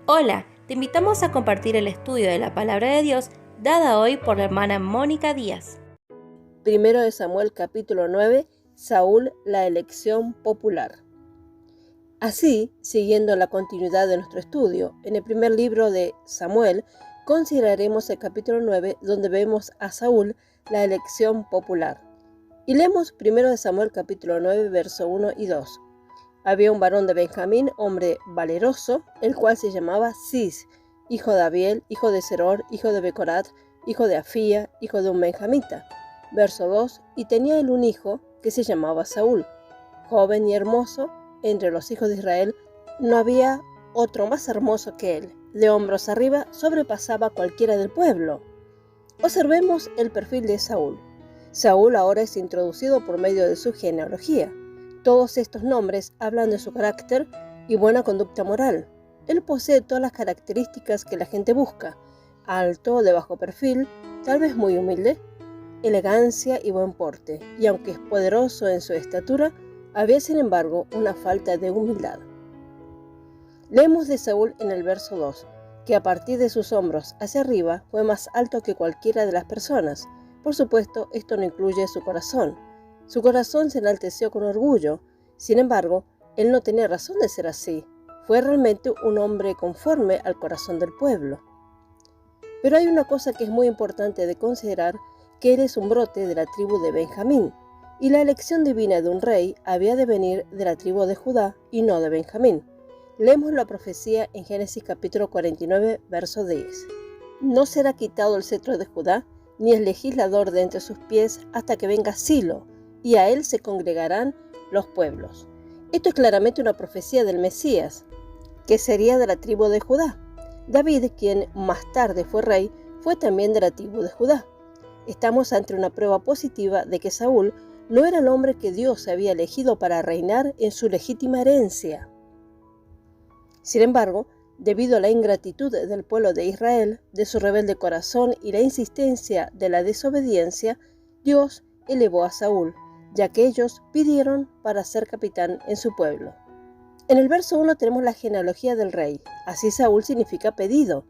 Hola, te invitamos a compartir el estudio de la Palabra de Dios dada hoy por la hermana Mónica Díaz. Primero de Samuel capítulo 9, Saúl, la elección popular. Así, siguiendo la continuidad de nuestro estudio, en el primer libro de Samuel, consideraremos el capítulo 9, donde vemos a Saúl, la elección popular. Y leemos primero de Samuel capítulo 9, verso 1 y 2. Había un varón de Benjamín, hombre valeroso, el cual se llamaba Cis, hijo de Abiel, hijo de Seror, hijo de Becorat, hijo de Afía, hijo de un benjamita. Verso 2, y tenía él un hijo que se llamaba Saúl, joven y hermoso. Entre los hijos de Israel no había otro más hermoso que él. De hombros arriba sobrepasaba a cualquiera del pueblo. Observemos el perfil de Saúl. Saúl ahora es introducido por medio de su genealogía. Todos estos nombres hablan de su carácter y buena conducta moral. Él posee todas las características que la gente busca: alto, de bajo perfil, tal vez muy humilde, elegancia y buen porte, y aunque es poderoso en su estatura, había sin embargo una falta de humildad. Leemos de Saúl en el verso 2, que a partir de sus hombros hacia arriba fue más alto que cualquiera de las personas. Por supuesto, esto no incluye su corazón. Su corazón se enalteció con orgullo. Sin embargo, él no tenía razón de ser así. Fue realmente un hombre conforme al corazón del pueblo. Pero hay una cosa que es muy importante de considerar, que él es un brote de la tribu de Benjamín, y la elección divina de un rey había de venir de la tribu de Judá y no de Benjamín. Leemos la profecía en Génesis capítulo 49, verso 10. No será quitado el cetro de Judá, ni el legislador de entre sus pies, hasta que venga Silo, y a él se congregarán los pueblos. Esto es claramente una profecía del Mesías, que sería de la tribu de Judá. David, quien más tarde fue rey, fue también de la tribu de Judá. Estamos ante una prueba positiva de que Saúl no era el hombre que Dios había elegido para reinar en su legítima herencia. Sin embargo, debido a la ingratitud del pueblo de Israel, de su rebelde corazón y la insistencia de la desobediencia, Dios elevó a Saúl, ya que ellos pidieron para ser capitán en su pueblo. En el verso 1 tenemos la genealogía del rey. Así Saúl significa pedido.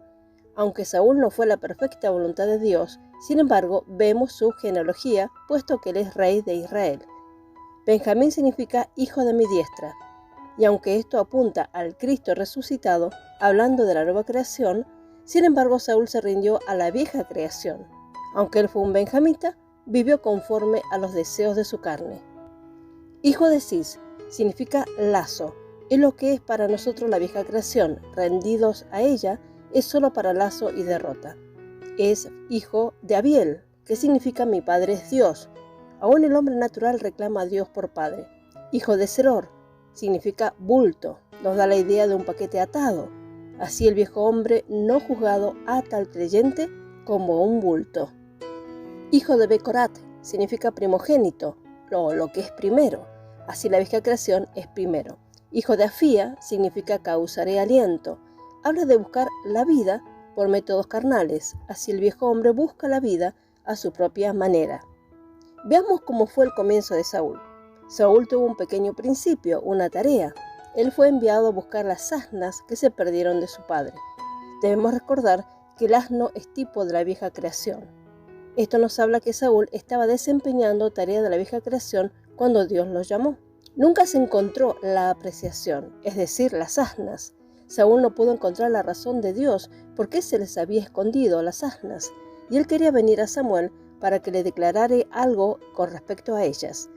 Aunque Saúl no fue la perfecta voluntad de Dios, sin embargo, vemos su genealogía, puesto que él es rey de Israel. Benjamín significa hijo de mi diestra. Y aunque esto apunta al Cristo resucitado, hablando de la nueva creación, sin embargo Saúl se rindió a la vieja creación. Aunque él fue un benjamita, vivió conforme a los deseos de su carne. Hijo de Cis significa lazo. Es lo que es para nosotros la vieja creación. Rendidos a ella es solo para lazo y derrota. Es hijo de Abiel, que significa mi padre es Dios. Aún el hombre natural reclama a Dios por padre. Hijo de Seror significa bulto. Nos da la idea de un paquete atado. Así el viejo hombre no juzgado ata al creyente como un bulto. Hijo de Becorat significa primogénito, lo que es primero. Así la vieja creación es primero. Hijo de Afía significa causaré aliento. Habla de buscar la vida por métodos carnales. Así el viejo hombre busca la vida a su propia manera. Veamos cómo fue el comienzo de Saúl. Saúl tuvo un pequeño principio, una tarea. Él fue enviado a buscar las asnas que se perdieron de su padre. Debemos recordar que el asno es tipo de la vieja creación. Esto nos habla que Saúl estaba desempeñando tarea de la vieja creación cuando Dios los llamó. Nunca se encontró la apreciación, es decir, las asnas. Saúl no pudo encontrar la razón de Dios por qué se les había escondido las asnas, y él quería venir a Samuel para que le declarara algo con respecto a ellas.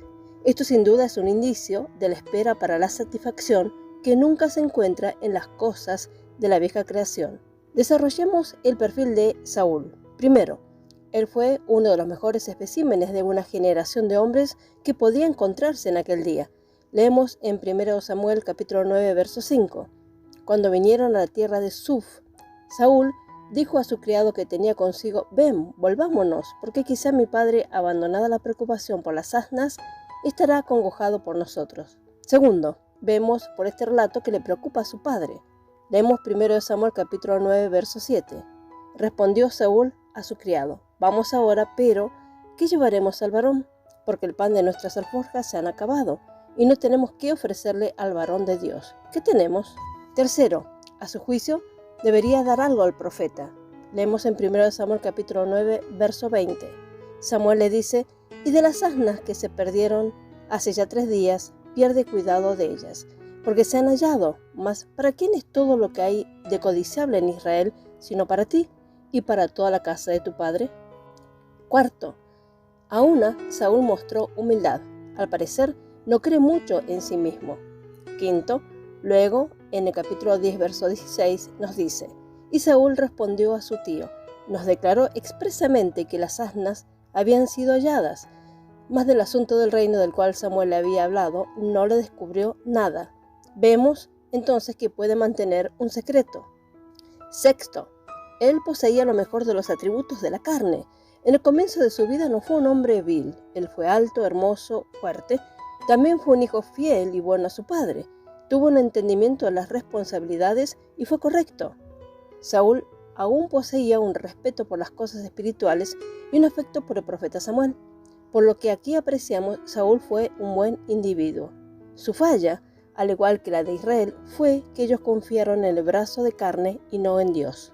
Esto sin duda es un indicio de la espera para la satisfacción que nunca se encuentra en las cosas de la vieja creación. Desarrollemos el perfil de Saúl. Primero, él fue uno de los mejores especímenes de una generación de hombres que podía encontrarse en aquel día. Leemos en 1 Samuel capítulo 9, verso 5. Cuando vinieron a la tierra de Suf, Saúl dijo a su criado que tenía consigo: ven, volvámonos, porque quizá mi padre, abandonada la preocupación por las asnas, estará acongojado por nosotros. Segundo, vemos por este relato que le preocupa a su padre. Leemos 1 Samuel capítulo 9, verso 7. Respondió Saúl a su criado: vamos ahora, pero ¿qué llevaremos al varón? Porque el pan de nuestras alforjas se han acabado, y no tenemos qué ofrecerle al varón de Dios. ¿Qué tenemos? Tercero, a su juicio, debería dar algo al profeta. Leemos en 1 Samuel capítulo 9, verso 20. Samuel le dice: y de las asnas que se perdieron hace ya 3 días, pierde cuidado de ellas, porque se han hallado. Mas ¿para quién es todo lo que hay de codiciable en Israel, sino para ti y para toda la casa de tu padre? Cuarto, a una Saúl mostró humildad. Al parecer, no cree mucho en sí mismo. Quinto, luego, en el capítulo 10, verso 16, nos dice: y Saúl respondió a su tío, nos declaró expresamente que las asnas habían sido halladas, mas del asunto del reino del cual Samuel le había hablado, no le descubrió nada. Vemos entonces que puede mantener un secreto. Sexto, él poseía lo mejor de los atributos de la carne. En el comienzo de su vida no fue un hombre vil, él fue alto, hermoso, fuerte. También fue un hijo fiel y bueno a su padre. Tuvo un entendimiento de las responsabilidades y fue correcto. Saúl aún poseía un respeto por las cosas espirituales y un afecto por el profeta Samuel. Por lo que aquí apreciamos, Saúl fue un buen individuo. Su falla, al igual que la de Israel, fue que ellos confiaron en el brazo de carne y no en Dios.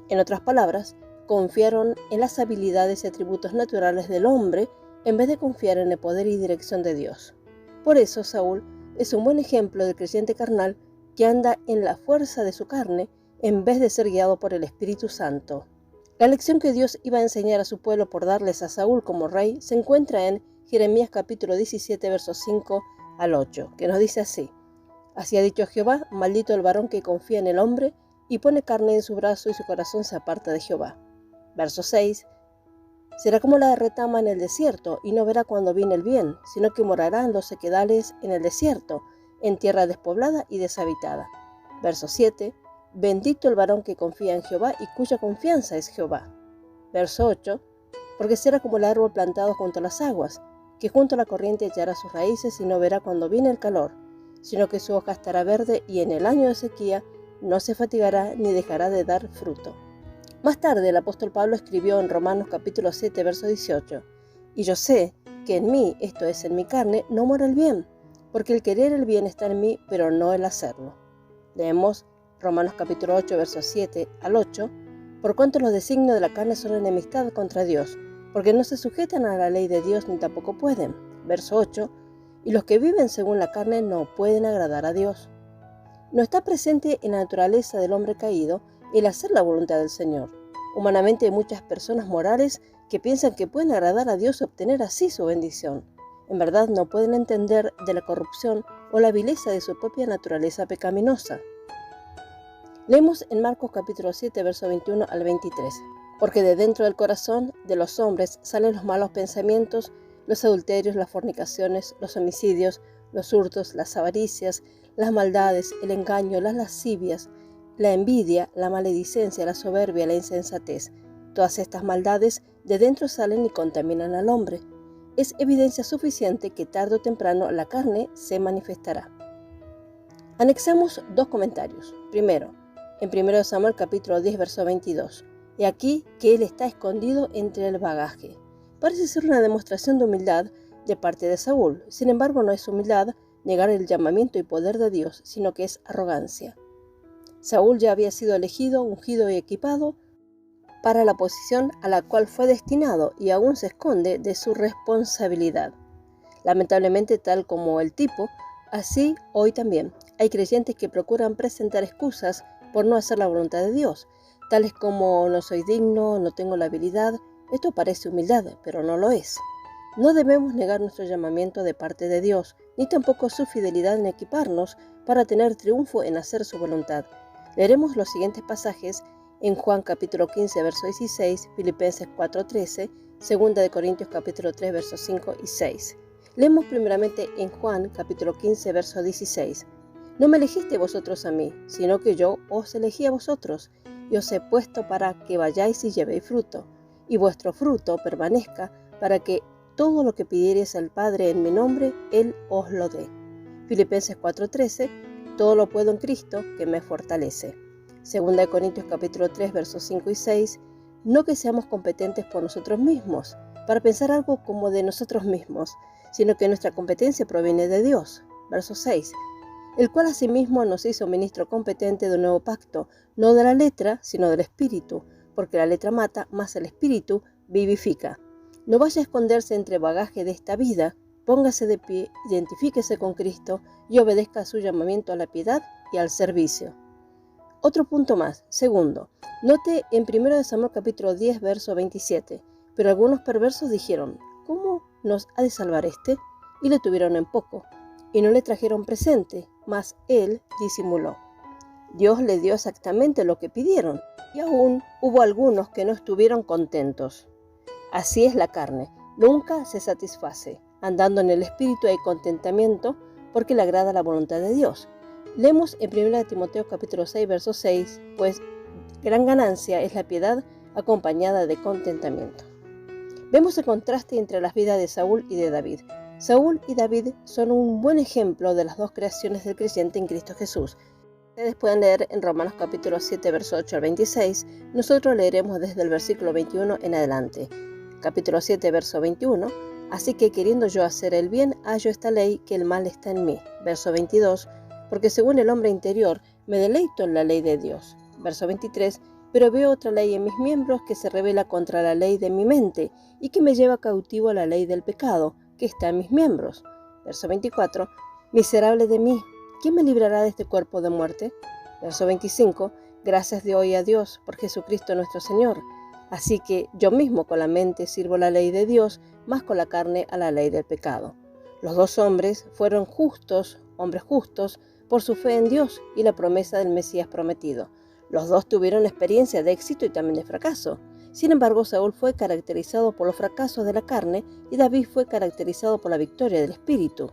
En otras palabras, confiaron en las habilidades y atributos naturales del hombre en vez de confiar en el poder y dirección de Dios. Por eso Saúl es un buen ejemplo del creyente carnal que anda en la fuerza de su carne en vez de ser guiado por el Espíritu Santo. La lección que Dios iba a enseñar a su pueblo por darles a Saúl como rey se encuentra en Jeremías capítulo 17, versos 5 al 8, que nos dice así: así ha dicho Jehová, maldito el varón que confía en el hombre y pone carne en su brazo y su corazón se aparta de Jehová. Verso 6, será como la retama en el desierto y no verá cuando viene el bien, sino que morará en los sequedales en el desierto, en tierra despoblada y deshabitada. Verso 7, bendito el varón que confía en Jehová y cuya confianza es Jehová. Verso 8, porque será como el árbol plantado junto a las aguas, que junto a la corriente echará sus raíces y no verá cuando viene el calor, sino que su hoja estará verde y en el año de sequía no se fatigará ni dejará de dar fruto. Más tarde el apóstol Pablo escribió en Romanos capítulo 7, verso 18, y yo sé que en mí, esto es en mi carne, no mora el bien, porque el querer el bien está en mí, pero no el hacerlo. Leemos Romanos capítulo 8, versos 7 al 8, por cuanto los designios de la carne son enemistad contra Dios, porque no se sujetan a la ley de Dios ni tampoco pueden. Verso 8, y los que viven según la carne no pueden agradar a Dios. No está presente en la naturaleza del hombre caído el hacer la voluntad del Señor. Humanamente hay muchas personas morales que piensan que pueden agradar a Dios y obtener así su bendición. En verdad no pueden entender de la corrupción o la vileza de su propia naturaleza pecaminosa. Leemos en Marcos capítulo 7, verso 21 al 23. Porque de dentro del corazón de los hombres salen los malos pensamientos, los adulterios, las fornicaciones, los homicidios, los hurtos, las avaricias, las maldades, el engaño, las lascivias, la envidia, la maledicencia, la soberbia, la insensatez. Todas estas maldades de dentro salen y contaminan al hombre. Es evidencia suficiente que tarde o temprano la carne se manifestará. Anexamos 2 comentarios. Primero, en 1 Samuel capítulo 10, verso 22. Y aquí que él está escondido entre el bagaje. Parece ser una demostración de humildad de parte de Saúl. Sin embargo, no es humildad negar el llamamiento y poder de Dios, sino que es arrogancia. Saúl ya había sido elegido, ungido y equipado para la posición a la cual fue destinado y aún se esconde de su responsabilidad. Lamentablemente, tal como el tipo, así hoy también hay creyentes que procuran presentar excusas por no hacer la voluntad de Dios, tales como no soy digno, no tengo la habilidad. Esto parece humildad, pero no lo es. No debemos negar nuestro llamamiento de parte de Dios, ni tampoco su fidelidad en equiparnos para tener triunfo en hacer su voluntad. Leeremos los siguientes pasajes en Juan capítulo 15, verso 16, Filipenses 4, 13, 2 de Corintios capítulo 3, versos 5 y 6. Leemos primeramente en Juan capítulo 15, verso 16. No me elegiste vosotros a mí, sino que yo os elegí a vosotros, y os he puesto para que vayáis y llevéis fruto, y vuestro fruto permanezca, para que todo lo que pidiereis al Padre en mi nombre, Él os lo dé. Filipenses 4:13, todo lo puedo en Cristo que me fortalece. 2 de Corintios capítulo 3, versos 5 y 6, no que seamos competentes por nosotros mismos, para pensar algo como de nosotros mismos, sino que nuestra competencia proviene de Dios. Verso 6, el cual asimismo nos hizo ministro competente de un nuevo pacto, no de la letra, sino del Espíritu, porque la letra mata, mas el Espíritu vivifica. No vaya a esconderse entre bagaje de esta vida, póngase de pie, identifíquese con Cristo y obedezca a su llamamiento a la piedad y al servicio. Otro punto más. Segundo, note en 1 Samuel capítulo 10, verso 27, pero algunos perversos dijeron, ¿cómo nos ha de salvar este? Y le tuvieron en poco, y no le trajeron presente, mas él disimuló. Dios le dio exactamente lo que pidieron, y aún hubo algunos que no estuvieron contentos. Así es la carne, nunca se satisface. Andando en el Espíritu hay contentamiento, porque le agrada la voluntad de Dios. Leemos en 1 Timoteo capítulo 6, verso 6, pues gran ganancia es la piedad acompañada de contentamiento. Vemos el contraste entre las vidas de Saúl y de David. Saúl y David son un buen ejemplo de las dos creaciones del creyente en Cristo Jesús. Ustedes pueden leer en Romanos capítulo 7, verso 8 al 26. Nosotros leeremos desde el versículo 21 en adelante. Capítulo 7, verso 21. Así que queriendo yo hacer el bien, hallo esta ley que el mal está en mí. Verso 22. Porque según el hombre interior, me deleito en la ley de Dios. Verso 23. Pero veo otra ley en mis miembros que se revela contra la ley de mi mente y que me lleva cautivo a la ley del pecado que está en mis miembros. Verso 24. Miserable de mí, ¿quién me librará de este cuerpo de muerte? Verso 25. Gracias de hoy a Dios por Jesucristo nuestro Señor. Así que yo mismo con la mente sirvo la ley de Dios, más con la carne a la ley del pecado. Los dos hombres fueron justos, hombres justos, por su fe en Dios y la promesa del Mesías prometido. Los dos tuvieron experiencia de éxito y también de fracaso. Sin embargo, Saúl fue caracterizado por los fracasos de la carne y David fue caracterizado por la victoria del Espíritu.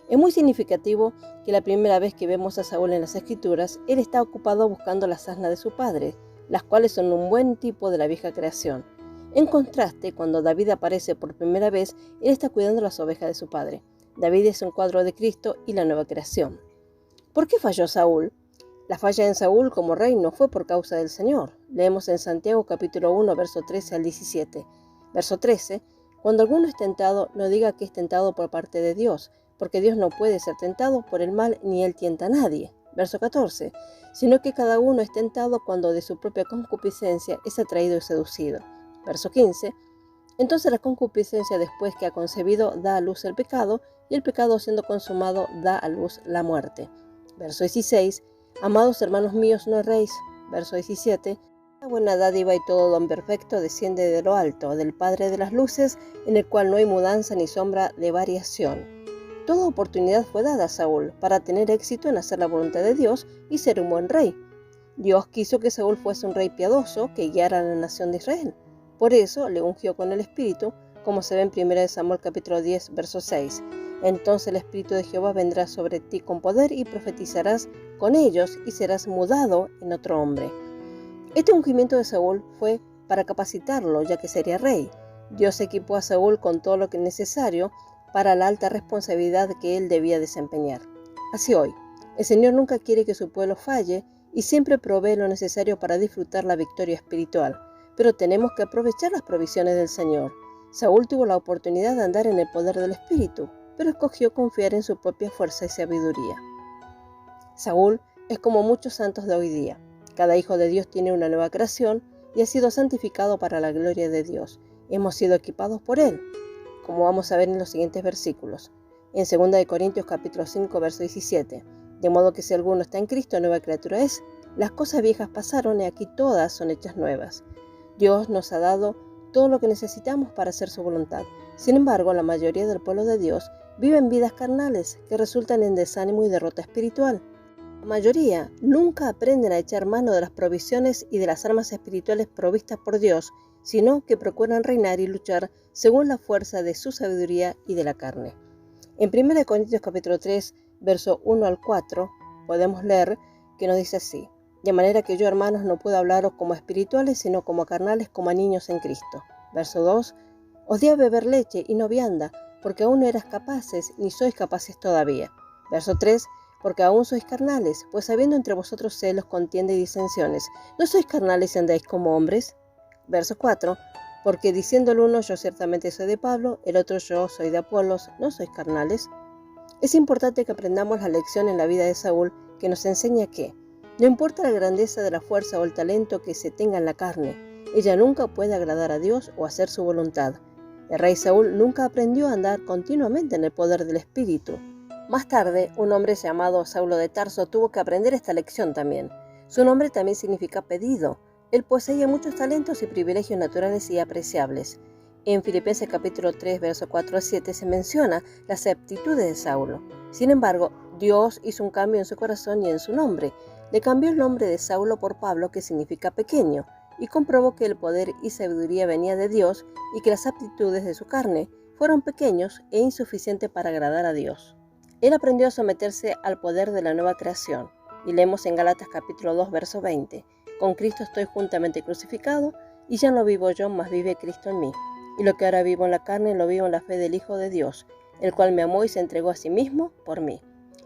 Es muy significativo que la primera vez que vemos a Saúl en las Escrituras, él está ocupado buscando las asnas de su padre, las cuales son un buen tipo de la vieja creación. En contraste, cuando David aparece por primera vez, él está cuidando las ovejas de su padre. David es un cuadro de Cristo y la nueva creación. ¿Por qué falló Saúl? La falla en Saúl como rey no fue por causa del Señor. Leemos en Santiago capítulo 1, verso 13 al 17. Verso 13. Cuando alguno es tentado, no diga que es tentado por parte de Dios, porque Dios no puede ser tentado por el mal ni él tienta a nadie. Verso 14. Sino que cada uno es tentado cuando de su propia concupiscencia es atraído y seducido. Verso 15. Entonces la concupiscencia después que ha concebido da a luz el pecado, y el pecado siendo consumado da a luz la muerte. Verso 16. Amados hermanos míos, no erréis. Verso 17. La buena dádiva y todo don perfecto desciende de lo alto, del Padre de las luces, en el cual no hay mudanza ni sombra de variación. Toda oportunidad fue dada a Saúl para tener éxito en hacer la voluntad de Dios y ser un buen rey. Dios quiso que Saúl fuese un rey piadoso que guiara a la nación de Israel. Por eso le ungió con el Espíritu, como se ve en 1 Samuel capítulo 10, verso 6. Entonces el Espíritu de Jehová vendrá sobre ti con poder y profetizarás con ellos y serás mudado en otro hombre. Este ungimiento de Saúl fue para capacitarlo, ya que sería rey. Dios equipó a Saúl con todo lo que es necesario para la alta responsabilidad que él debía desempeñar. Así hoy, el Señor nunca quiere que su pueblo falle y siempre provee lo necesario para disfrutar la victoria espiritual, pero tenemos que aprovechar las provisiones del Señor. Saúl tuvo la oportunidad de andar en el poder del Espíritu, pero escogió confiar en su propia fuerza y sabiduría. Saúl es como muchos santos de hoy día. Cada hijo de Dios tiene una nueva creación y ha sido santificado para la gloria de Dios. Hemos sido equipados por Él, como vamos a ver en los siguientes versículos. En 2 Corintios capítulo 5, verso 17. De modo que si alguno está en Cristo, nueva criatura es. Las cosas viejas pasaron y aquí todas son hechas nuevas. Dios nos ha dado todo lo que necesitamos para hacer su voluntad. Sin embargo, la mayoría del pueblo de Dios viven vidas carnales que resultan en desánimo y derrota espiritual. La mayoría nunca aprenden a echar mano de las provisiones y de las armas espirituales provistas por Dios, sino que procuran reinar y luchar según la fuerza de su sabiduría y de la carne. En 1 Corintios capítulo 3, verso 1 al 4, podemos leer que nos dice así: de manera que yo, hermanos, no puedo hablaros como espirituales, sino como carnales, como a niños en Cristo. Verso 2, os di a beber leche y no vianda, porque aún no eras capaces, ni sois capaces todavía. Verso 3, porque aún sois carnales, pues habiendo entre vosotros celos, contienda y disensiones, ¿no sois carnales y andáis como hombres? Verso 4, porque diciendo el uno, yo ciertamente soy de Pablo, el otro, yo soy de Apolos, ¿no sois carnales? Es importante que aprendamos la lección en la vida de Saúl que nos enseña que no importa la grandeza de la fuerza o el talento que se tenga en la carne, ella nunca puede agradar a Dios o hacer su voluntad. El rey Saúl nunca aprendió a andar continuamente en el poder del Espíritu. Más tarde, un hombre llamado Saulo de Tarso tuvo que aprender esta lección también. Su nombre también significa pedido. Él poseía muchos talentos y privilegios naturales y apreciables. En Filipenses capítulo 3, verso 4 a 7 se menciona las aptitudes de Saulo. Sin embargo, Dios hizo un cambio en su corazón y en su nombre. Le cambió el nombre de Saulo por Pablo, que significa pequeño, y comprobó que el poder y sabiduría venía de Dios y que las aptitudes de su carne fueron pequeños e insuficientes para agradar a Dios. Él aprendió a someterse al poder de la nueva creación, y leemos en Gálatas capítulo 2, verso 20, «Con Cristo estoy juntamente crucificado, y ya no vivo yo, mas vive Cristo en mí. Y lo que ahora vivo en la carne, lo vivo en la fe del Hijo de Dios, el cual me amó y se entregó a sí mismo por mí».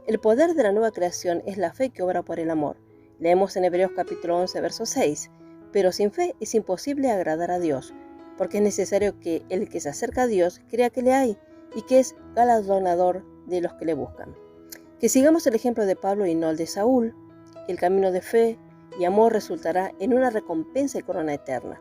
El poder de la nueva creación es la fe que obra por el amor. Leemos en Hebreos capítulo 11, verso 6, «Pero sin fe es imposible agradar a Dios, porque es necesario que el que se acerca a Dios crea que le hay y que es galardonador de los que le buscan». Que sigamos el ejemplo de Pablo y no el de Saúl. El camino de fe y amor resultará en una recompensa y corona eterna.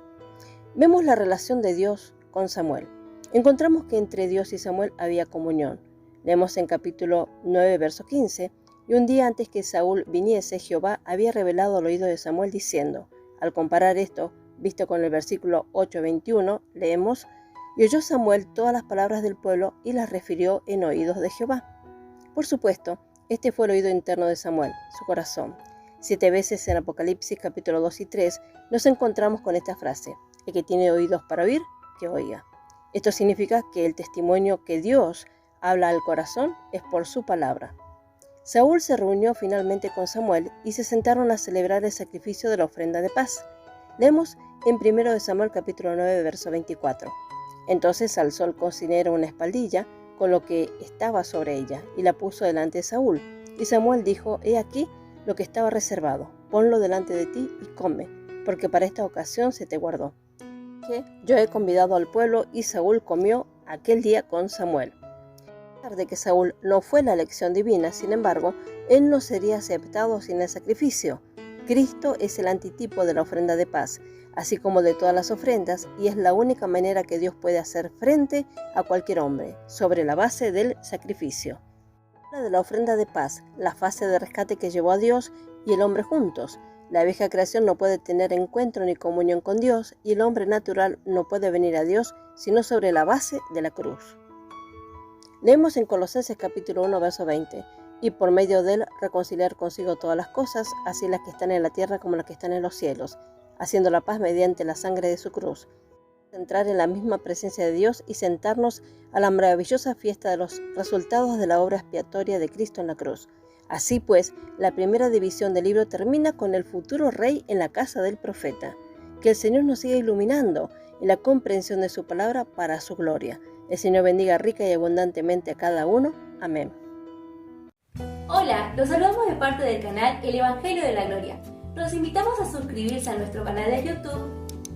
Vemos la relación de Dios con Samuel. Encontramos que entre Dios y Samuel había comunión. Leemos en capítulo 9, verso 15, «Y un día antes que Saúl viniese, Jehová había revelado al oído de Samuel diciendo». Al comparar esto, visto con el versículo 8:21, leemos, «Y oyó Samuel todas las palabras del pueblo y las refirió en oídos de Jehová». Por supuesto, este fue el oído interno de Samuel, su corazón. 7 veces en Apocalipsis capítulo 2 y 3 nos encontramos con esta frase, «El que tiene oídos para oír, que oiga». Esto significa que el testimonio que Dios habla al corazón es por su palabra. Saúl se reunió finalmente con Samuel y se sentaron a celebrar el sacrificio de la ofrenda de paz. Leemos en 1 Samuel capítulo 9, verso 24. Entonces alzó el cocinero una espaldilla con lo que estaba sobre ella y la puso delante de Saúl. Y Samuel dijo, «He aquí lo que estaba reservado, ponlo delante de ti y come, porque para esta ocasión se te guardó». Que yo he convidado al pueblo y Saúl comió aquel día con Samuel. A pesar de que Saúl no fue la elección divina, sin embargo, él no sería aceptado sin el sacrificio. Cristo es el antitipo de la ofrenda de paz, así como de todas las ofrendas, y es la única manera que Dios puede hacer frente a cualquier hombre, sobre la base del sacrificio. Habla de la ofrenda de paz, la fase de rescate que llevó a Dios y el hombre juntos. La vieja creación no puede tener encuentro ni comunión con Dios, y el hombre natural no puede venir a Dios sino sobre la base de la cruz. Leemos en Colosenses capítulo 1, verso 20, «Y por medio de él reconciliar consigo todas las cosas, así las que están en la tierra como las que están en los cielos, haciendo la paz mediante la sangre de su cruz». Entrar en la misma presencia de Dios y sentarnos a la maravillosa fiesta de los resultados de la obra expiatoria de Cristo en la cruz. Así pues, la primera división del libro termina con el futuro rey en la casa del profeta. Que el Señor nos siga iluminando en la comprensión de su palabra para su gloria. El Señor bendiga rica y abundantemente a cada uno. Amén. Hola, los saludamos de parte del canal El Evangelio de la Gloria. Los invitamos a suscribirse a nuestro canal de YouTube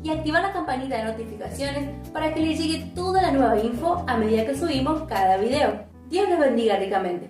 y activar la campanita de notificaciones para que les llegue toda la nueva info a medida que subimos cada video. Dios les bendiga ricamente.